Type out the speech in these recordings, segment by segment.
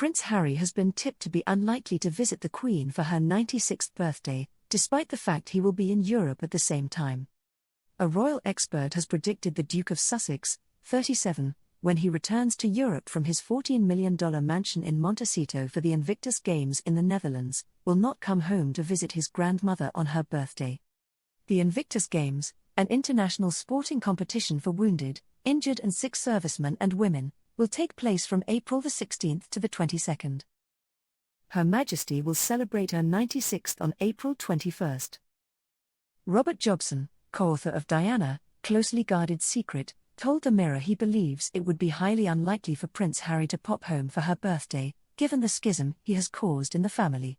Prince Harry has been tipped to be unlikely to visit the Queen for her 96th birthday, despite the fact he will be in Europe at the same time. A royal expert has predicted the Duke of Sussex, 37, when he returns to Europe from his $14 million mansion in Montecito for the Invictus Games in the Netherlands, will not come home to visit his grandmother on her birthday. The Invictus Games, an international sporting competition for wounded, injured and sick servicemen and women, will take place from April the 16th to the 22nd. Her Majesty will celebrate her 96th on April 21st. Robert Jobson, co-author of Diana, Closely Guarded Secret, told the Mirror he believes it would be highly unlikely for Prince Harry to pop home for her birthday, given the schism he has caused in the family.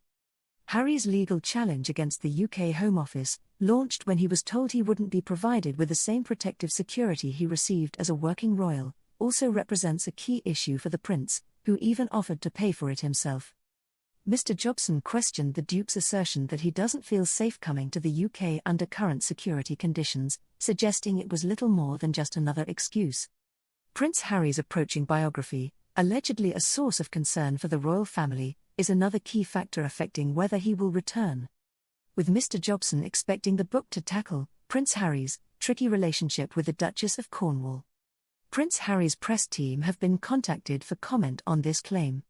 Harry's legal challenge against the UK Home Office, launched when he was told he wouldn't be provided with the same protective security he received as a working royal, also represents a key issue for the prince, who even offered to pay for it himself. Mr. Jobson questioned the Duke's assertion that he doesn't feel safe coming to the UK under current security conditions, suggesting it was little more than just another excuse. Prince Harry's approaching biography, allegedly a source of concern for the royal family, is another key factor affecting whether he will return. With Mr. Jobson expecting the book to tackle Prince Harry's tricky relationship with the Duchess of Cornwall. Prince Harry's press team have been contacted for comment on this claim.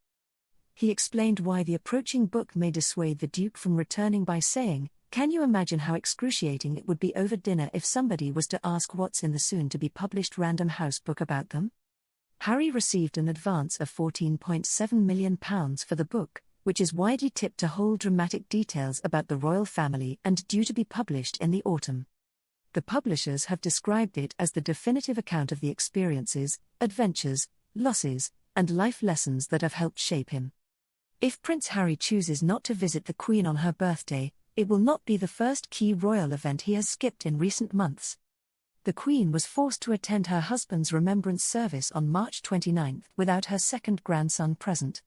He explained why the approaching book may dissuade the Duke from returning by saying, "Can you imagine how excruciating it would be over dinner if somebody was to ask what's in the soon-to-be-published Random House book about them?" Harry received an advance of £14.7 million for the book, which is widely tipped to hold dramatic details about the royal family and due to be published in the autumn. The publishers have described it as the definitive account of the experiences, adventures, losses, and life lessons that have helped shape him. If Prince Harry chooses not to visit the Queen on her birthday, it will not be the first key royal event he has skipped in recent months. The Queen was forced to attend her husband's remembrance service on March 29 without her second grandson present.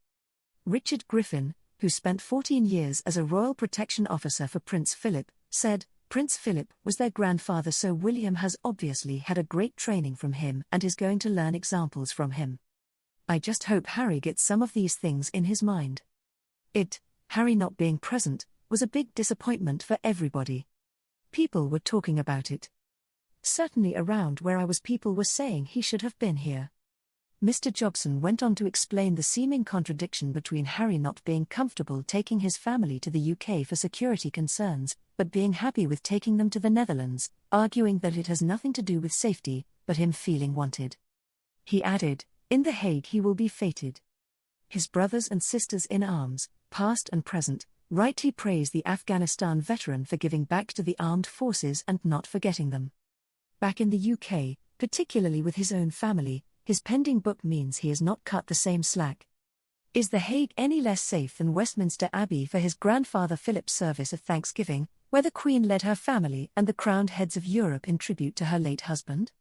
Richard Griffin, who spent 14 years as a royal protection officer for Prince Philip, said, "Prince Philip was their grandfather, so William has obviously had a great training from him and is going to learn examples from him. I just hope Harry gets some of these things in his mind." Harry not being present, was a big disappointment for everybody. People were talking about it. Certainly around where I was, people were saying he should have been here. Mr. Jobson went on to explain the seeming contradiction between Harry not being comfortable taking his family to the UK for security concerns, but being happy with taking them to the Netherlands, arguing that it has nothing to do with safety, but him feeling wanted. He added, "In The Hague he will be feted." His brothers and sisters in arms, past and present, rightly praise the Afghanistan veteran for giving back to the armed forces and not forgetting them. Back in the UK, particularly with his own family, his pending book means he has not cut the same slack. Is The Hague any less safe than Westminster Abbey for his grandfather Philip's service of Thanksgiving, where the Queen led her family and the crowned heads of Europe in tribute to her late husband?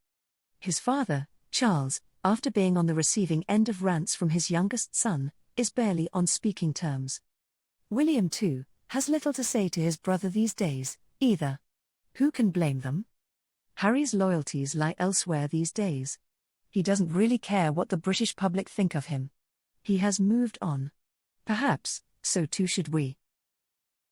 His father, Charles, after being on the receiving end of rants from his youngest son, is barely on speaking terms. William, too, has little to say to his brother these days, either. Who can blame them? Harry's loyalties lie elsewhere these days. He doesn't really care what the British public think of him. He has moved on. Perhaps, so too should we.